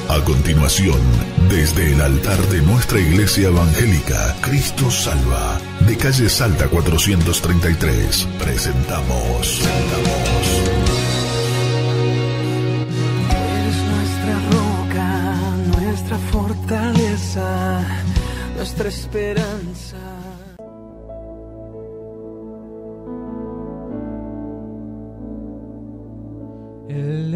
A continuación, desde el altar de nuestra iglesia evangélica, Cristo Salva, de calle Salta 433, presentamos. Eres nuestra roca, nuestra fortaleza, nuestra esperanza. El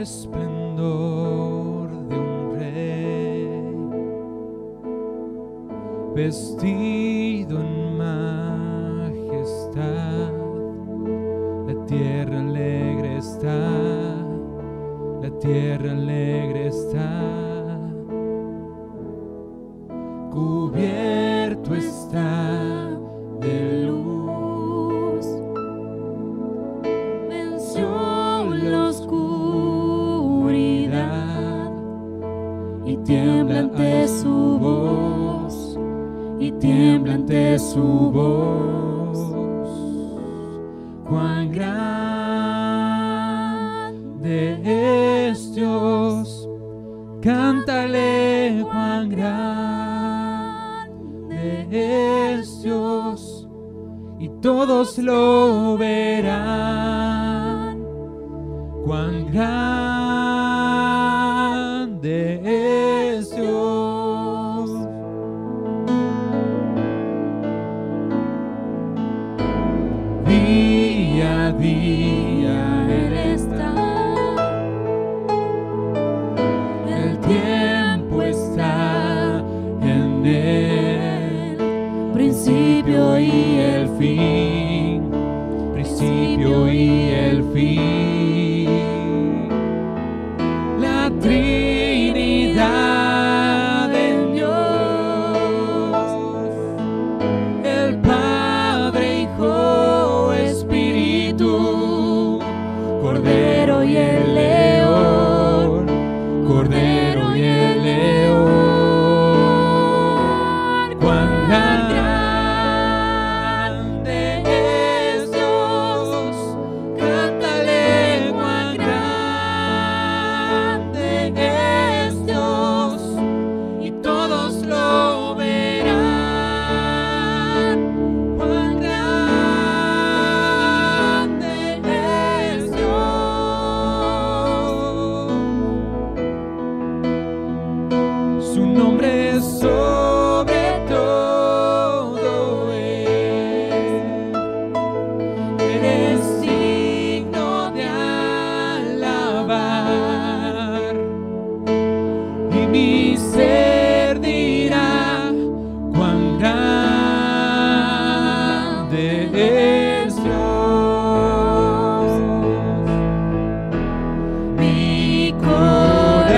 esplendor de un rey, vestido en majestad, la tierra alegre está, la tierra alegre está, cubierto está de luz, venció la oscuridad y tiembla ante su voz, y tiembla ante su voz. Cuán grande es Dios, cántale, cuán grande es Dios, y todos lo verán. Cuán grande es Dios. Día a día Él está, el tiempo está en Él, principio y el fin, principio y el fin. La Trinidad en Dios, el Padre, Hijo, Espíritu, Cordero y el León, Cordero y el León. Cuán grande es Dios, cántale, cuán grande es Dios, y todos lo verán. Cuán grande es Dios. Su nombre es sobre todo eres digno de alabar, y mi ser dirá cuán grande es Dios. Mi corazón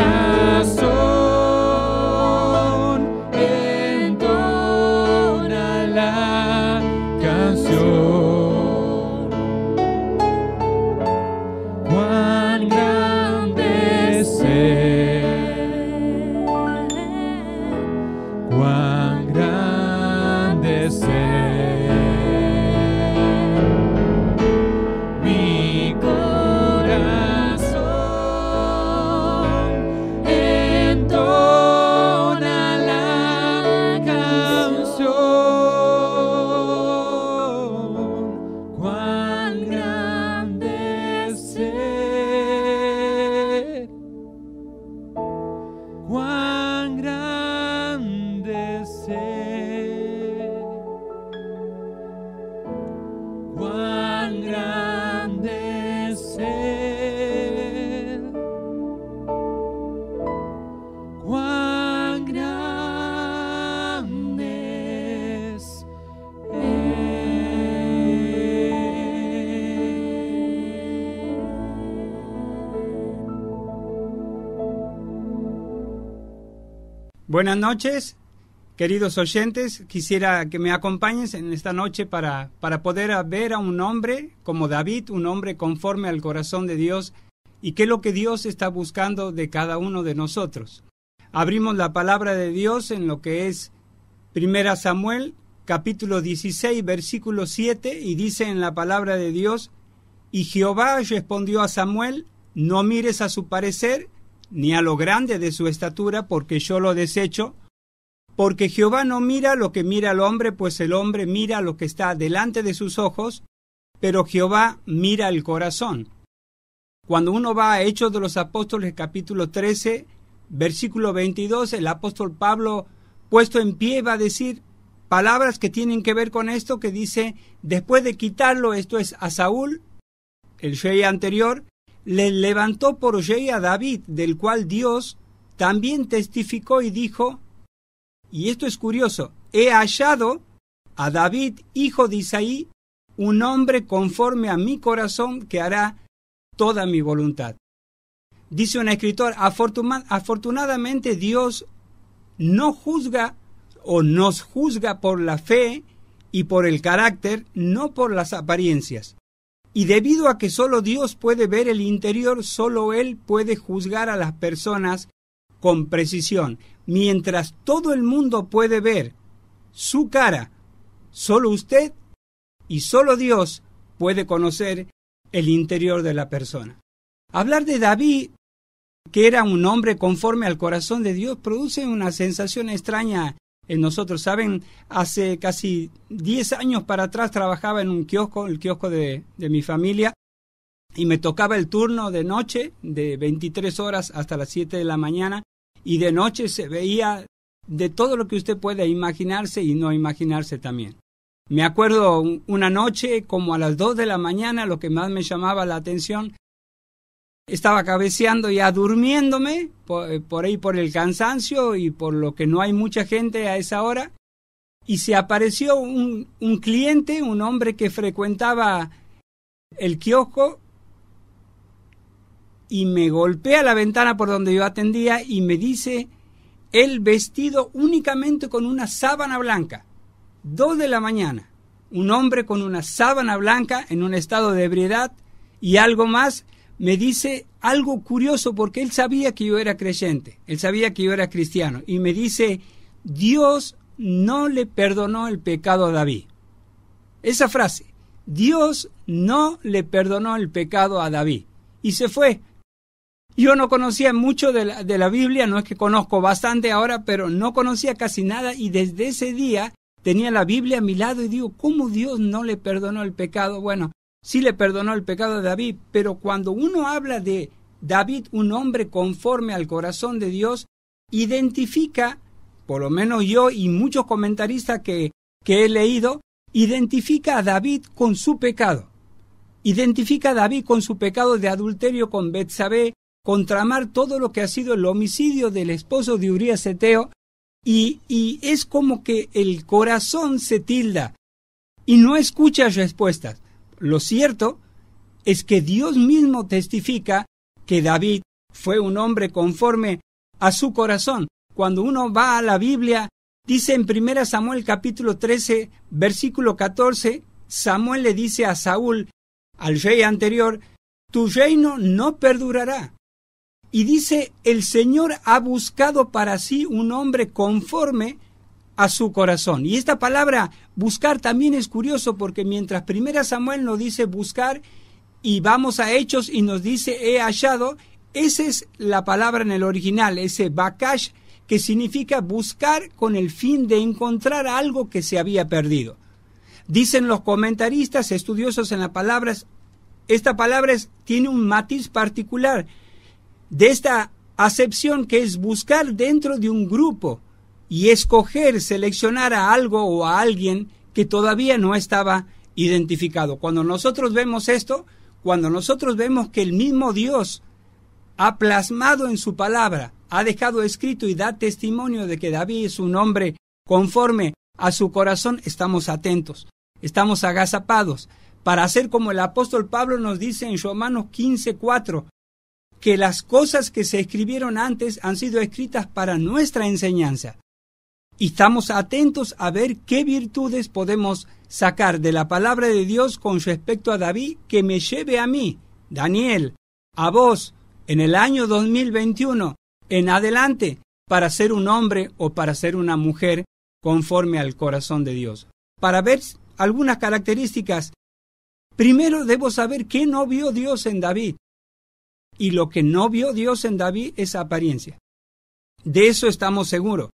entona la canción. Cuán grande es Él, cuán grande es Él. Mi corazón entona la canción. Cuán grande es Él, cuán grande es Él, cuán grande es Él, cuán grande es Buenas noches, queridos oyentes. Quisiera que me acompañes en esta noche para poder ver a un hombre como David, un hombre conforme al corazón de Dios, y qué es lo que Dios está buscando de cada uno de nosotros. Abrimos la palabra de Dios en lo que es 1 Samuel, capítulo 16, versículo 7, y dice en la palabra de Dios: y Jehová respondió a Samuel: no mires a su parecer, ni a lo grande de su estatura, porque yo lo desecho. Porque Jehová no mira lo que mira el hombre, pues el hombre mira lo que está delante de sus ojos, pero Jehová mira el corazón. Cuando uno va a Hechos de los Apóstoles, capítulo 13, versículo 22, el apóstol Pablo, puesto en pie, va a decir palabras que tienen que ver con esto, que dice: después de quitarlo, esto es a Saúl, el rey anterior, le levantó por rey a David, del cual Dios también testificó y dijo, y esto es curioso: he hallado a David, hijo de Isaí, un hombre conforme a mi corazón, que hará toda mi voluntad. Dice un escritor: afortunadamente Dios no juzga o nos juzga por la fe y por el carácter, no por las apariencias. Y debido a que solo Dios puede ver el interior, solo Él puede juzgar a las personas con precisión. Mientras todo el mundo puede ver su cara, solo usted y solo Dios puede conocer el interior de la persona. Hablar de David, que era un hombre conforme al corazón de Dios, produce una sensación extraña en nosotros. Saben, hace casi 10 años para atrás trabajaba en un kiosco, el kiosco de mi familia, y me tocaba el turno de noche, de 23 horas hasta las 7 de la mañana, y de noche se veía de todo lo que usted puede imaginarse y no imaginarse también. Me acuerdo una noche, como a las 2 de la mañana, lo que más me llamaba la atención, estaba cabeceando ya durmiéndome, por ahí por el cansancio y por lo que no hay mucha gente a esa hora, y se apareció un cliente, un hombre que frecuentaba el kiosco, y me golpea la ventana por donde yo atendía y me dice, él vestido únicamente con una sábana blanca, 2 de la mañana, un hombre con una sábana blanca en un estado de ebriedad, y algo más, me dice algo curioso, porque él sabía que yo era creyente, él sabía que yo era cristiano, y me dice: Dios no le perdonó el pecado a David. Esa frase, Dios no le perdonó el pecado a David, y se fue. Yo no conocía mucho de la Biblia, no es que conozco bastante ahora, pero no conocía casi nada, y desde ese día tenía la Biblia a mi lado y digo, ¿cómo Dios no le perdonó el pecado? Bueno, sí le perdonó el pecado a David, pero cuando uno habla de David, un hombre conforme al corazón de Dios, identifica, por lo menos yo y muchos comentaristas que he leído, identifica a David con su pecado. Identifica a David con su pecado de adulterio con Betsabé, con tramar todo lo que ha sido el homicidio del esposo de Urías Eteo, y es como que el corazón se tilda y no escucha respuestas. Lo cierto es que Dios mismo testifica que David fue un hombre conforme a su corazón. Cuando uno va a la Biblia, dice en 1 Samuel capítulo 13, versículo 14, Samuel le dice a Saúl, al rey anterior, tu reino no perdurará. Y dice, el Señor ha buscado para sí un hombre conforme a su corazón. Y esta palabra buscar también es curioso, porque mientras 1 Samuel nos dice buscar y vamos a Hechos y nos dice he hallado, esa es la palabra en el original, ese bakash, que significa buscar con el fin de encontrar algo que se había perdido. Dicen los comentaristas estudiosos en las palabras, esta palabra tiene un matiz particular de esta acepción, que es buscar dentro de un grupo y escoger, seleccionar a algo o a alguien que todavía no estaba identificado. Cuando nosotros vemos esto, cuando nosotros vemos que el mismo Dios ha plasmado en su palabra, ha dejado escrito y da testimonio de que David es un hombre conforme a su corazón, estamos atentos, estamos agazapados para hacer como el apóstol Pablo nos dice en Romanos 15:4, que las cosas que se escribieron antes han sido escritas para nuestra enseñanza. Y estamos atentos a ver qué virtudes podemos sacar de la palabra de Dios con respecto a David, que me lleve a mí, Daniel, a vos, en el año 2021, en adelante, para ser un hombre o para ser una mujer conforme al corazón de Dios. para ver algunas características. Primero debo saber qué no vio Dios en David. Y lo que no vio Dios en David es apariencia. De eso estamos seguros.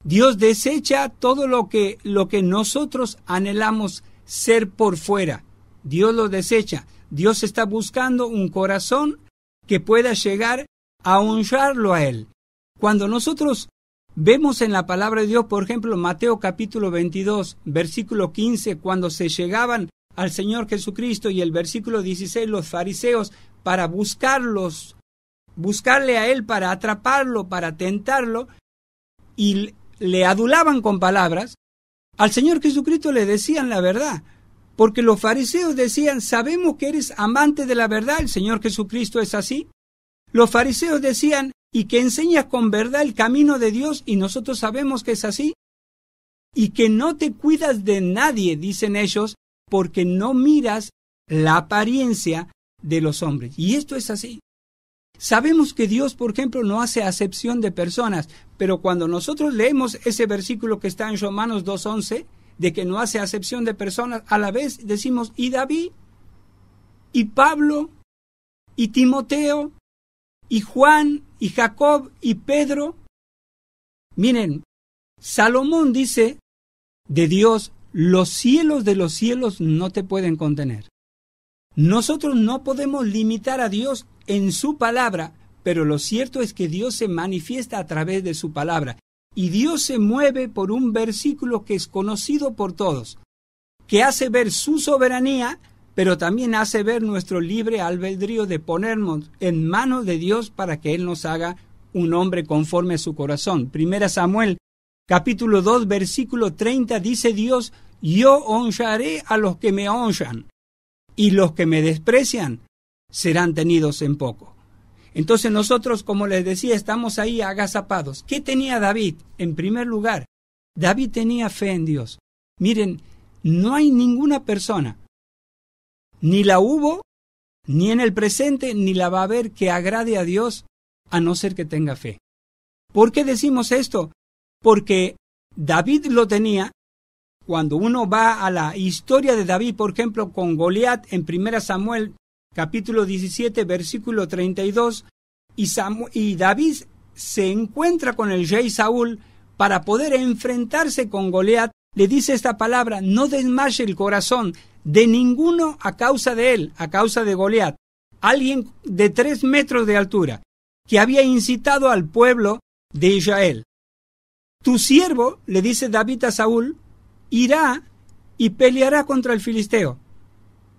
Dios desecha todo lo que nosotros anhelamos ser por fuera. Dios lo desecha. Dios está buscando un corazón que pueda llegar a honrarlo a Él. Cuando nosotros vemos en la palabra de Dios, por ejemplo, Mateo capítulo 22, versículo 15, cuando se llegaban al Señor Jesucristo, y el versículo 16, los fariseos, para buscarle a Él, para atraparlo, para tentarlo, y le adulaban con palabras, al Señor Jesucristo le decían la verdad, porque los fariseos decían, sabemos que eres amante de la verdad, el Señor Jesucristo es así. Los fariseos decían, y que enseñas con verdad el camino de Dios, y nosotros sabemos que es así, y que no te cuidas de nadie, dicen ellos, porque no miras la apariencia de los hombres. Y esto es así. Sabemos que Dios, por ejemplo, no hace acepción de personas, pero cuando nosotros leemos ese versículo que está en Romanos 2:11, de que no hace acepción de personas, a la vez decimos, y David, y Pablo, y Timoteo, y Juan, y Jacob, y Pedro. Miren, Salomón dice de Dios, los cielos de los cielos no te pueden contener. Nosotros no podemos limitar a Dios en su palabra, pero lo cierto es que Dios se manifiesta a través de su palabra. Y Dios se mueve por un versículo que es conocido por todos, que hace ver su soberanía, pero también hace ver nuestro libre albedrío de ponernos en manos de Dios para que Él nos haga un hombre conforme a su corazón. 1 Samuel, capítulo 2, versículo 30, dice Dios, yo honraré a los que me honran, y los que me desprecian serán tenidos en poco. Entonces nosotros, como les decía, estamos ahí agazapados. ¿Qué tenía David? En primer lugar, David tenía fe en Dios. Miren, no hay ninguna persona, ni la hubo, ni en el presente, ni la va a haber, que agrade a Dios, a no ser que tenga fe. ¿Por qué decimos esto? Porque David lo tenía. Cuando uno va a la historia de David, por ejemplo, con Goliat en 1 Samuel, capítulo 17, versículo 32, y David se encuentra con el rey Saúl para poder enfrentarse con Goliat, le dice esta palabra, no desmaye el corazón de ninguno a causa de él, a causa de Goliat, alguien de 3 metros de altura, que había incitado al pueblo de Israel. Tu siervo, le dice David a Saúl, irá y peleará contra el filisteo.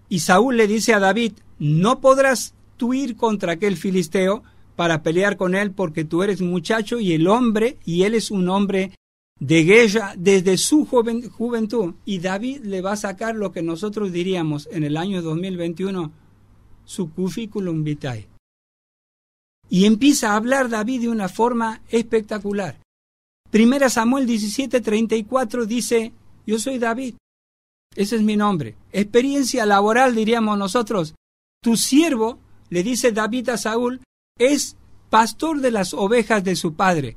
Y Saúl le dice a David, no podrás tú ir contra aquel filisteo para pelear con él, porque tú eres muchacho y él es un hombre de guerra desde su juventud. Y David le va a sacar lo que nosotros diríamos en el año 2021, su curriculum vitae. Y empieza a hablar David de una forma espectacular. 1 Samuel 17:34 dice, yo soy David, ese es mi nombre. Experiencia laboral, diríamos nosotros. Tu siervo, le dice David a Saúl, es pastor de las ovejas de su padre.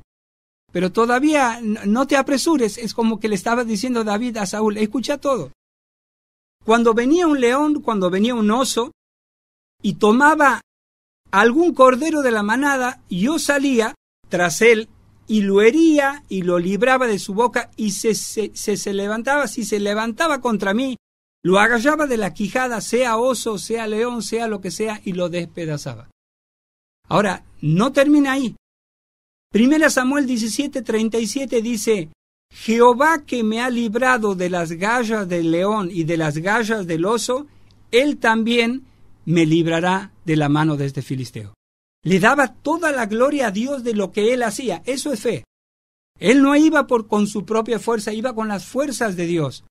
Pero todavía no te apresures, es como que le estaba diciendo David a Saúl, escucha todo. Cuando venía un león, cuando venía un oso, y tomaba algún cordero de la manada, yo salía tras él, y lo hería y lo libraba de su boca, y se levantaba, si se levantaba contra mí, lo agarraba de la quijada, sea oso, sea león, sea lo que sea, y lo despedazaba. Ahora, no termina ahí. 1 Samuel 17:37 dice, Jehová que me ha librado de las garras del león y de las garras del oso, él también me librará de la mano de este filisteo. Le daba toda la gloria a Dios de lo que él hacía. Eso es fe. Él no iba con su propia fuerza, iba con las fuerzas de Dios.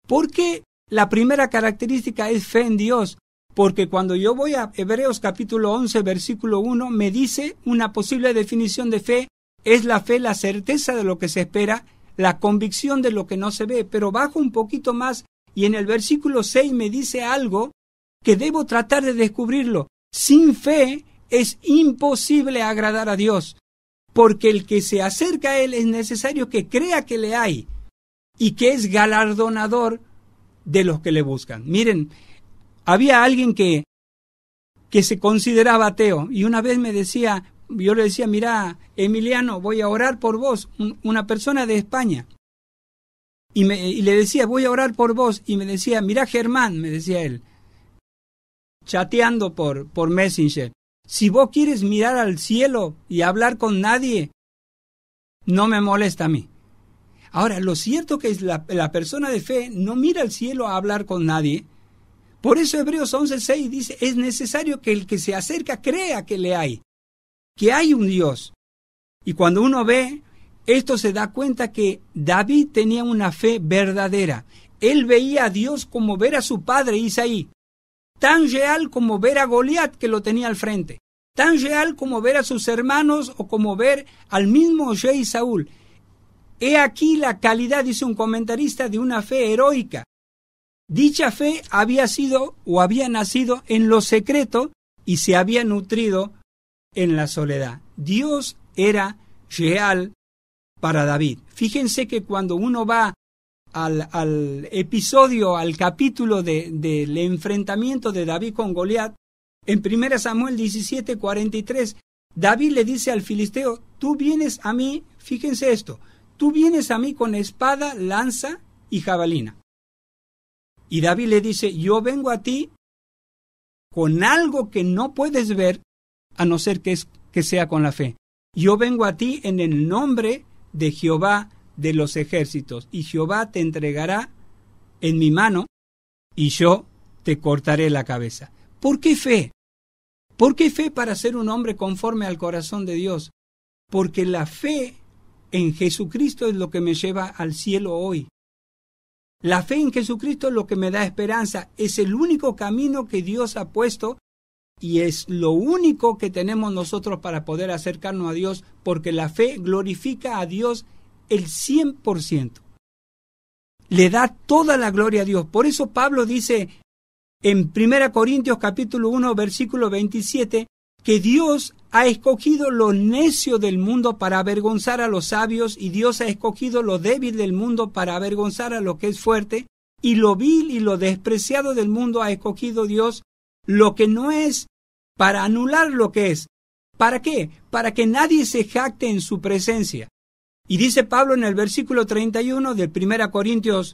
¿Por qué la primera característica es fe en Dios? Porque cuando yo voy a Hebreos capítulo 11, versículo 1, me dice una posible definición de fe, es la fe, la certeza de lo que se espera, la convicción de lo que no se ve. Pero bajo un poquito más y en el versículo 6 me dice algo que debo tratar de descubrirlo. Sin fe es imposible agradar a Dios, porque el que se acerca a Él es necesario que crea que le hay y que es galardonador de los que le buscan. Miren, había alguien que se consideraba ateo y una vez me decía, yo le decía, mira, Emiliano, voy a orar por vos, una persona de España. Y le decía, voy a orar por vos. Y me decía, mira, Germán, me decía él, chateando por Messenger, si vos quieres mirar al cielo y hablar con nadie, no me molesta a mí. Ahora, lo cierto que es la persona de fe no mira al cielo a hablar con nadie. Por eso Hebreos 11:6 dice, es necesario que el que se acerca crea que le hay, que hay un Dios. Y cuando uno ve esto se da cuenta que David tenía una fe verdadera. Él veía a Dios como ver a su padre Isaí, tan real como ver a Goliat que lo tenía al frente, tan real como ver a sus hermanos o como ver al mismo rey Saúl. He aquí la calidad, dice un comentarista, de una fe heroica. Dicha fe había sido o había nacido en lo secreto y se había nutrido en la soledad. Dios era real para David. Fíjense que cuando uno va al episodio, al capítulo del enfrentamiento de David con Goliat, en 1 Samuel 17:43, David le dice al filisteo, tú vienes a mí, fíjense esto, tú vienes a mí con espada, lanza y jabalina. Y David le dice, yo vengo a ti con algo que no puedes ver, a no ser que sea con la fe. Yo vengo a ti en el nombre de Jehová de los ejércitos, y Jehová te entregará en mi mano, y yo te cortaré la cabeza. ¿Por qué fe? ¿Por qué fe para ser un hombre conforme al corazón de Dios? Porque la fe en Jesucristo es lo que me lleva al cielo hoy. La fe en Jesucristo es lo que me da esperanza. Es el único camino que Dios ha puesto y es lo único que tenemos nosotros para poder acercarnos a Dios, porque la fe glorifica a Dios el 100%. Le da toda la gloria a Dios. Por eso Pablo dice en 1 Corintios capítulo 1 versículo 27 que Dios ha escogido lo necio del mundo para avergonzar a los sabios, y Dios ha escogido lo débil del mundo para avergonzar a lo que es fuerte, y lo vil y lo despreciado del mundo ha escogido Dios, lo que no es, para anular lo que es. ¿Para qué? Para que nadie se jacte en su presencia. Y dice Pablo en el versículo 31 de 1 Corintios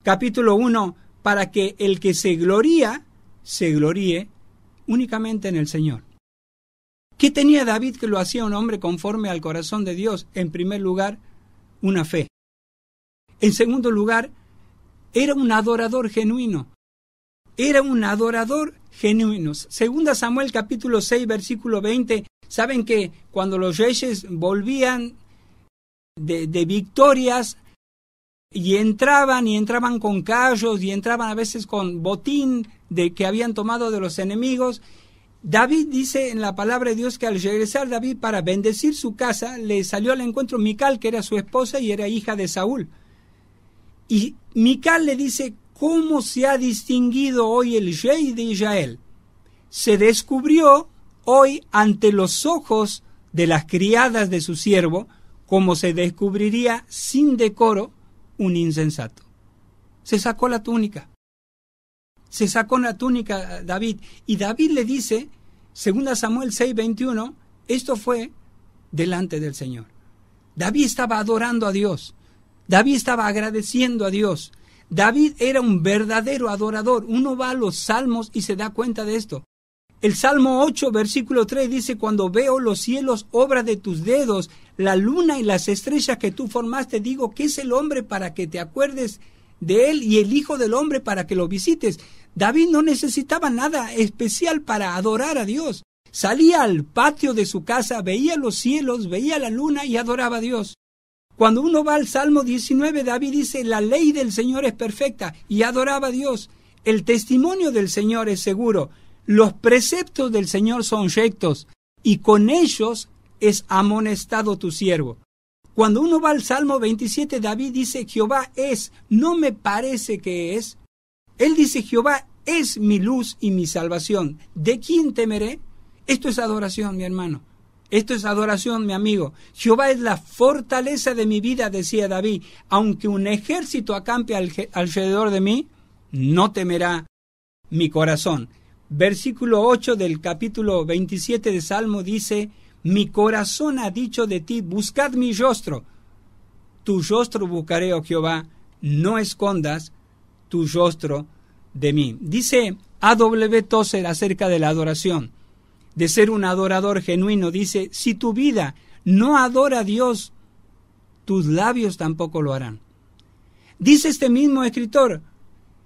capítulo 1, para que el que se gloríe únicamente en el Señor. ¿Qué tenía David que lo hacía un hombre conforme al corazón de Dios? En primer lugar, una fe. En segundo lugar, era un adorador genuino. Era un adorador genuino. Segunda Samuel capítulo 6 versículo 20, saben que cuando los reyes volvían de victorias y entraban con carros y entraban a veces con botín que habían tomado de los enemigos, David dice en la palabra de Dios que al regresar David para bendecir su casa, le salió al encuentro Mical, que era su esposa y era hija de Saúl. Y Mical le dice, ¿cómo se ha distinguido hoy el rey de Israel? Se descubrió hoy ante los ojos de las criadas de su siervo, como se descubriría sin decoro un insensato. Se sacó la túnica. Se sacó la túnica David. Y David le dice, 2 Samuel 6:21, esto fue delante del Señor. David estaba adorando a Dios. David estaba agradeciendo a Dios. David era un verdadero adorador. Uno va a los salmos y se da cuenta de esto. El Salmo 8, versículo 3 dice, cuando veo los cielos, obra de tus dedos, la luna y las estrellas que tú formaste, digo, ¿qué es el hombre para que te acuerdes de él y el hijo del hombre para que lo visites? David no necesitaba nada especial para adorar a Dios. Salía al patio de su casa, veía los cielos, veía la luna y adoraba a Dios. Cuando uno va al Salmo 19, David dice, la ley del Señor es perfecta, y adoraba a Dios. El testimonio del Señor es seguro. Los preceptos del Señor son rectos, y con ellos es amonestado tu siervo. Cuando uno va al Salmo 27, David dice, Jehová es, no me parece que es. Él dice, Jehová es mi luz y mi salvación. ¿De quién temeré? Esto es adoración, mi hermano. Esto es adoración, mi amigo. Jehová es la fortaleza de mi vida, decía David. Aunque un ejército acampe alrededor de mí, no temerá mi corazón. Versículo 8 del capítulo 27 de Salmo dice: mi corazón ha dicho de ti, buscad mi rostro. Tu rostro buscaré, oh Jehová, no escondas tu rostro de mí. Dice A.W. Tozer acerca de la adoración, de ser un adorador genuino, dice: si tu vida no adora a Dios, tus labios tampoco lo harán. Dice este mismo escritor: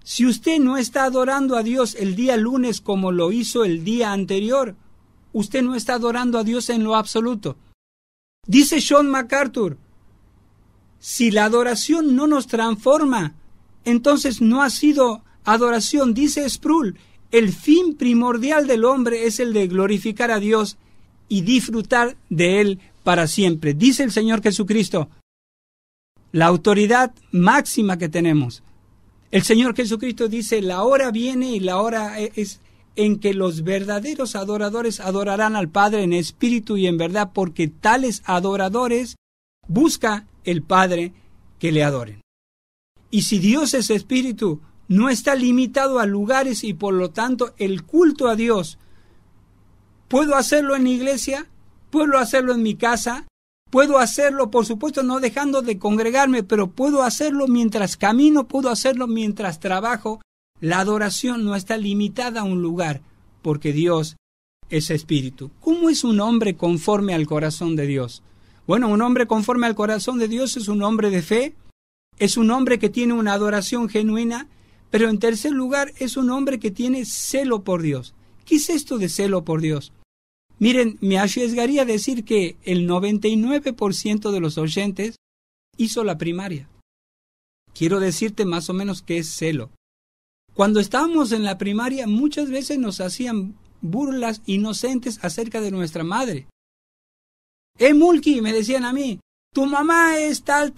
si usted no está adorando a Dios el día lunes como lo hizo el día anterior, usted no está adorando a Dios en lo absoluto. Dice John MacArthur: si la adoración no nos transforma, entonces no ha sido adoración. Dice Sproul: el fin primordial del hombre es el de glorificar a Dios y disfrutar de Él para siempre. Dice el Señor Jesucristo, la autoridad máxima que tenemos. El Señor Jesucristo dice: la hora viene y la hora es en que los verdaderos adoradores adorarán al Padre en espíritu y en verdad, porque tales adoradores busca el Padre que le adoren. Y si Dios es espíritu, no está limitado a lugares y por lo tanto el culto a Dios, ¿puedo hacerlo en la iglesia? ¿Puedo hacerlo en mi casa? Puedo hacerlo, por supuesto, no dejando de congregarme, pero puedo hacerlo mientras camino, puedo hacerlo mientras trabajo. La adoración no está limitada a un lugar, porque Dios es espíritu. ¿Cómo es un hombre conforme al corazón de Dios? Bueno, un hombre conforme al corazón de Dios es un hombre de fe, es un hombre que tiene una adoración genuina, pero en tercer lugar es un hombre que tiene celo por Dios. ¿Qué es esto de celo por Dios? Miren, me arriesgaría a decir que el 99% de los oyentes hizo la primaria. Quiero decirte más o menos qué es celo. Cuando estábamos en la primaria, muchas veces nos hacían burlas inocentes acerca de nuestra madre. Mulki, me decían a mí, tu mamá es tal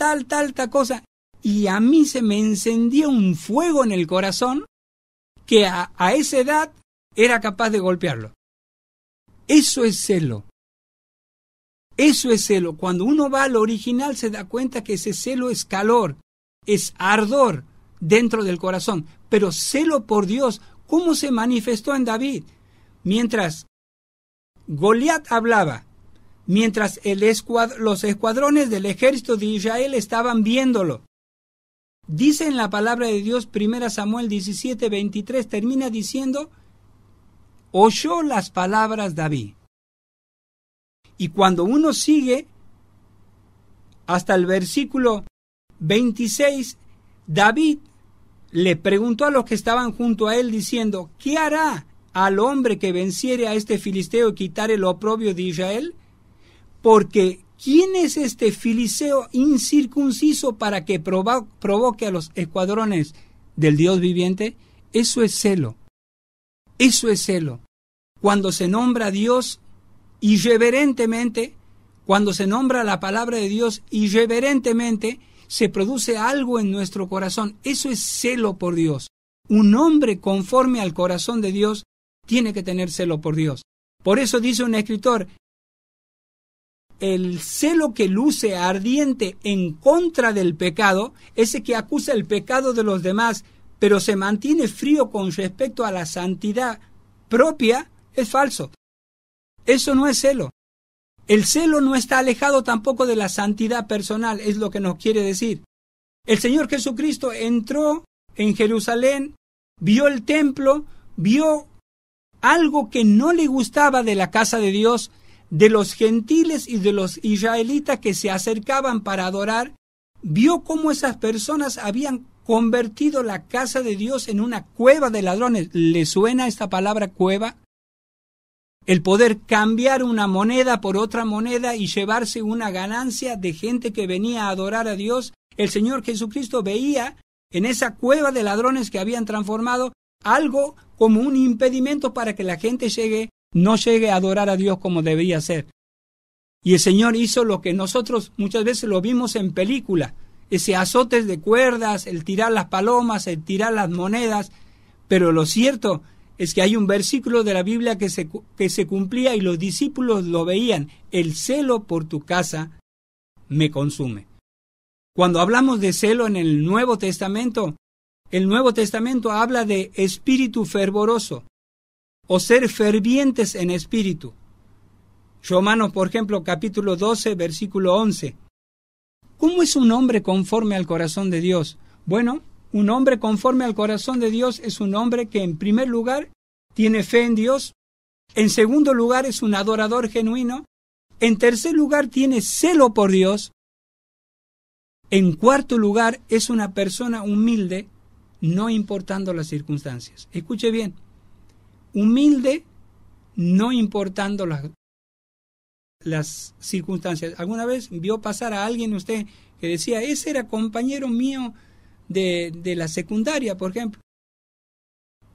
cosa. Y a mí se me encendía un fuego en el corazón que a esa edad era capaz de golpearlo. Eso es celo. Eso es celo. Cuando uno va al original se da cuenta que ese celo es calor, es ardor dentro del corazón. Pero celo por Dios, ¿cómo se manifestó en David? Mientras Goliat hablaba, mientras los escuadrones del ejército de Israel estaban viéndolo. Dice en la palabra de Dios, 1 Samuel 17:23, termina diciendo: oyó las palabras David. Y cuando uno sigue hasta el versículo 26, David le preguntó a los que estaban junto a él diciendo: ¿qué hará al hombre que venciere a este filisteo y quitare el oprobio de Israel? Porque ¿quién es este filisteo incircunciso para que provoque a los escuadrones del Dios viviente? Eso es celo. Eso es celo. Cuando se nombra a Dios irreverentemente, cuando se nombra la palabra de Dios irreverentemente, se produce algo en nuestro corazón. Eso es celo por Dios. Un hombre conforme al corazón de Dios tiene que tener celo por Dios. Por eso dice un escritor: el celo que luce ardiente en contra del pecado, ese que acusa el pecado de los demás, pero se mantiene frío con respecto a la santidad propia, es falso. Eso no es celo. El celo no está alejado tampoco de la santidad personal, es lo que nos quiere decir. El Señor Jesucristo entró en Jerusalén, vio el templo, vio algo que no le gustaba de la casa de Dios, de los gentiles y de los israelitas que se acercaban para adorar. Vio cómo esas personas habían convertido la casa de Dios en una cueva de ladrones. ¿Le suena esta palabra cueva? El poder cambiar una moneda por otra moneda y llevarse una ganancia de gente que venía a adorar a Dios. El Señor Jesucristo veía en esa cueva de ladrones que habían transformado algo como un impedimento para que la gente no llegue a adorar a Dios como debía ser. Y el Señor hizo lo que nosotros muchas veces lo vimos en película, ese azotes de cuerdas, el tirar las palomas, el tirar las monedas, pero lo cierto es que hay un versículo de la Biblia que se cumplía y los discípulos lo veían. El celo por tu casa me consume. Cuando hablamos de celo en el Nuevo Testamento habla de espíritu fervoroso o ser fervientes en espíritu. Romanos, por ejemplo, capítulo 12, versículo 11. ¿Cómo es un hombre conforme al corazón de Dios? Bueno, un hombre conforme al corazón de Dios es un hombre que en primer lugar tiene fe en Dios, en segundo lugar es un adorador genuino, en tercer lugar tiene celo por Dios, en cuarto lugar es una persona humilde, no importando las circunstancias. Escuche bien, humilde no importando las circunstancias. ¿Alguna vez vio pasar a alguien usted que decía, ese era compañero mío de la secundaria, por ejemplo,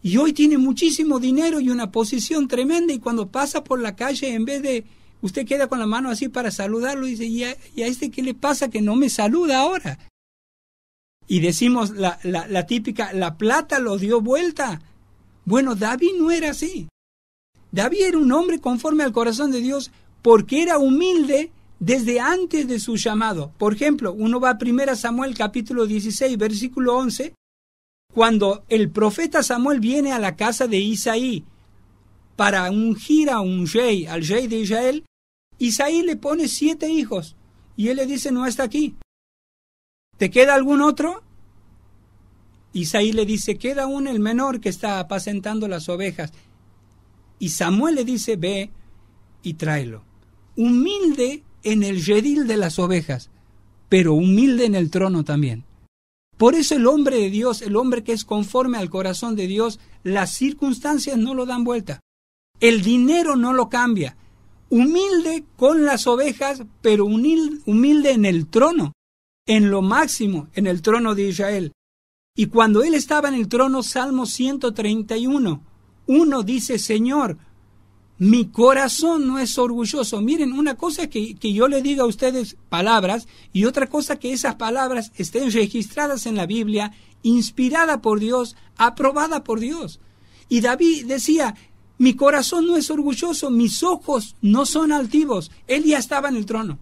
y hoy tiene muchísimo dinero y una posición tremenda, y cuando pasa por la calle, en vez de, usted queda con la mano así para saludarlo y dice, ¿y a este qué le pasa que no me saluda ahora? Y decimos la típica, la plata lo dio vuelta. Bueno, David no era así. David era un hombre conforme al corazón de Dios porque era humilde desde antes de su llamado. Por ejemplo, uno va a 1 Samuel capítulo 16, versículo 11, cuando el profeta Samuel viene a la casa de Isaí para ungir a un rey, al rey de Israel, Isaí le pone 7 hijos y él le dice, no está aquí. ¿Te queda algún otro? Isaí le dice, queda uno, el menor, que está apacentando las ovejas. Y Samuel le dice, ve y tráelo. Humilde en el redil de las ovejas, pero humilde en el trono también. Por eso el hombre de Dios, el hombre que es conforme al corazón de Dios, las circunstancias no lo dan vuelta. El dinero no lo cambia. Humilde con las ovejas, pero humilde en el trono, en lo máximo, en el trono de Israel. Y cuando él estaba en el trono, Salmo 131, uno dice, Señor, mi corazón no es orgulloso. Miren, una cosa es que yo le diga a ustedes palabras y otra cosa que esas palabras estén registradas en la Biblia, inspirada por Dios, aprobada por Dios. Y David decía, mi corazón no es orgulloso, mis ojos no son altivos. Él ya estaba en el trono.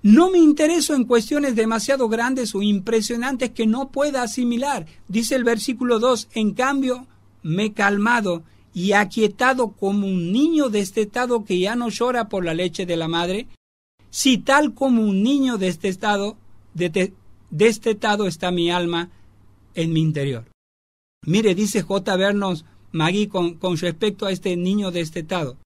No me intereso en cuestiones demasiado grandes o impresionantes que no pueda asimilar. Dice el versículo 2, en cambio, me he calmado y aquietado como un niño destetado que ya no llora por la leche de la madre. Si tal como un niño destetado está mi alma en mi interior. Mire, dice J. Vernos Magui con respecto a este niño destetado.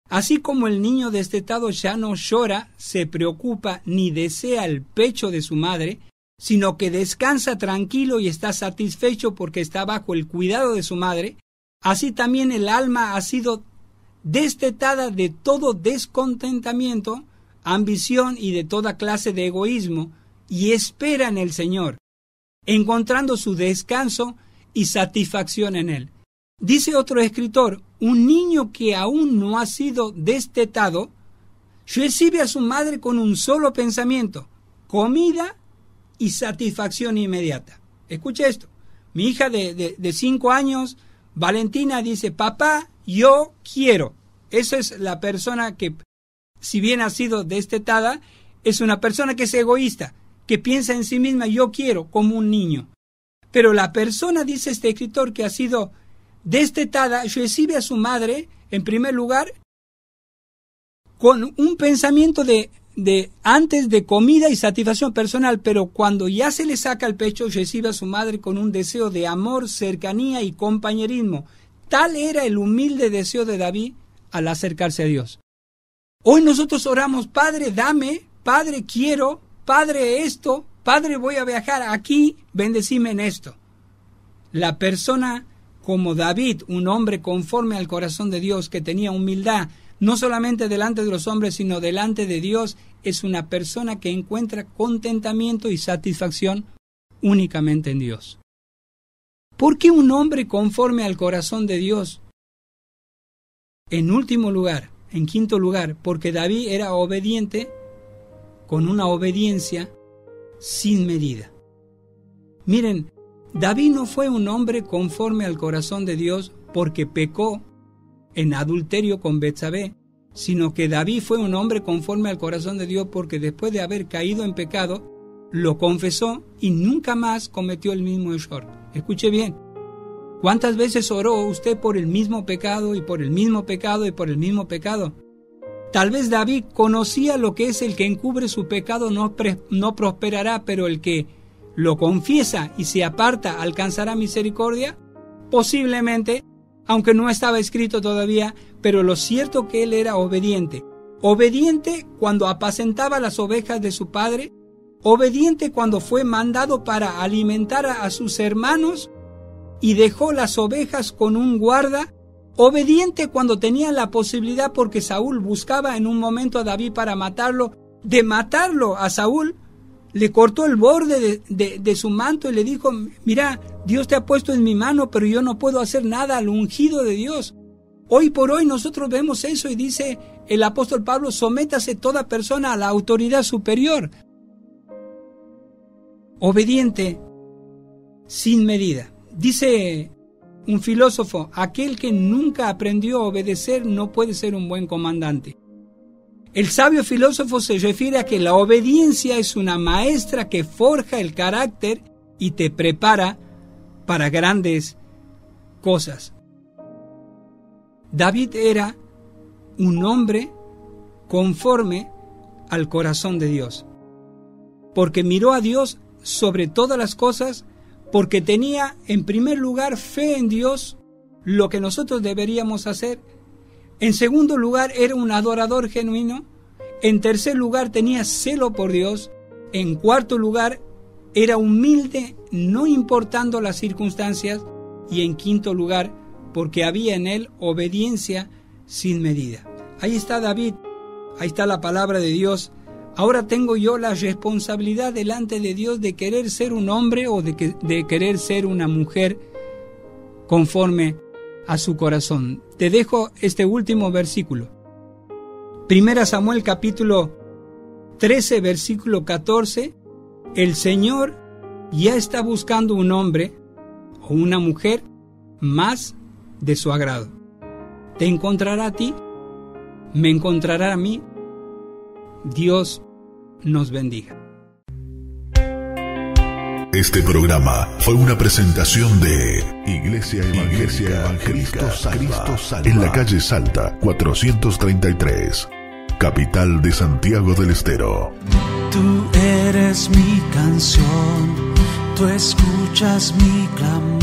Así como el niño destetado ya no llora, se preocupa ni desea el pecho de su madre, sino que descansa tranquilo y está satisfecho porque está bajo el cuidado de su madre, así también el alma ha sido destetada de todo descontentamiento, ambición y de toda clase de egoísmo, y espera en el Señor, encontrando su descanso y satisfacción en Él. Dice otro escritor, un niño que aún no ha sido destetado, recibe a su madre con un solo pensamiento, comida y satisfacción inmediata. Escuche esto, mi hija de 5 años, Valentina, dice, papá, yo quiero. Esa es la persona que, si bien ha sido destetada, es una persona que es egoísta, que piensa en sí misma, yo quiero, como un niño. Pero la persona, dice este escritor, que ha sido destetada, recibe a su madre, en primer lugar, con un pensamiento de antes de comida y satisfacción personal, pero cuando ya se le saca el pecho, recibe a su madre con un deseo de amor, cercanía y compañerismo. Tal era el humilde deseo de David al acercarse a Dios. Hoy nosotros oramos, Padre, dame, Padre, quiero, Padre, esto, Padre, voy a viajar aquí, bendecime en esto. La persona como David, un hombre conforme al corazón de Dios, que tenía humildad, no solamente delante de los hombres, sino delante de Dios, es una persona que encuentra contentamiento y satisfacción únicamente en Dios. ¿Por qué un hombre conforme al corazón de Dios? En último lugar, en quinto lugar, porque David era obediente con una obediencia sin medida. Miren, David no fue un hombre conforme al corazón de Dios porque pecó en adulterio con Betsabé, sino que David fue un hombre conforme al corazón de Dios porque después de haber caído en pecado, lo confesó y nunca más cometió el mismo error. Escuche bien. ¿Cuántas veces oró usted por el mismo pecado y por el mismo pecado y por el mismo pecado? Tal vez David conocía lo que es el que encubre su pecado no prosperará, pero el que lo confiesa y se aparta alcanzará misericordia. Posiblemente, aunque no estaba escrito todavía, pero lo cierto que él era obediente. Obediente cuando apacentaba las ovejas de su padre, obediente cuando fue mandado para alimentar a sus hermanos y dejó las ovejas con un guarda, obediente cuando tenía la posibilidad, porque Saúl buscaba en un momento a David para matarlo, de matarlo a Saúl, le cortó el borde de su manto y le dijo, mira, Dios te ha puesto en mi mano, pero yo no puedo hacer nada al ungido de Dios. Hoy por hoy nosotros vemos eso y dice el apóstol Pablo, sométase toda persona a la autoridad superior. Obediente sin medida. Dice un filósofo, aquel que nunca aprendió a obedecer no puede ser un buen comandante. El sabio filósofo se refiere a que la obediencia es una maestra que forja el carácter y te prepara para grandes cosas. David era un hombre conforme al corazón de Dios, porque miró a Dios sobre todas las cosas, porque tenía en primer lugar fe en Dios, lo que nosotros deberíamos hacer. En segundo lugar, era un adorador genuino. En tercer lugar, tenía celo por Dios. En cuarto lugar, era humilde, no importando las circunstancias. Y en quinto lugar, porque había en él obediencia sin medida. Ahí está David, ahí está la palabra de Dios. Ahora tengo yo la responsabilidad delante de Dios de querer ser un hombre o de querer ser una mujer conforme a su corazón. Te dejo este último versículo. 1 Samuel capítulo 13, versículo 14. El Señor ya está buscando un hombre o una mujer más de su agrado. ¿Te encontrará a ti? ¿Me encontrará a mí? Dios nos bendiga. Este programa fue una presentación de Iglesia Evangélica Cristo Salva, en la calle Salta 433, capital de Santiago del Estero. Tú eres mi canción, tú escuchas mi clamor.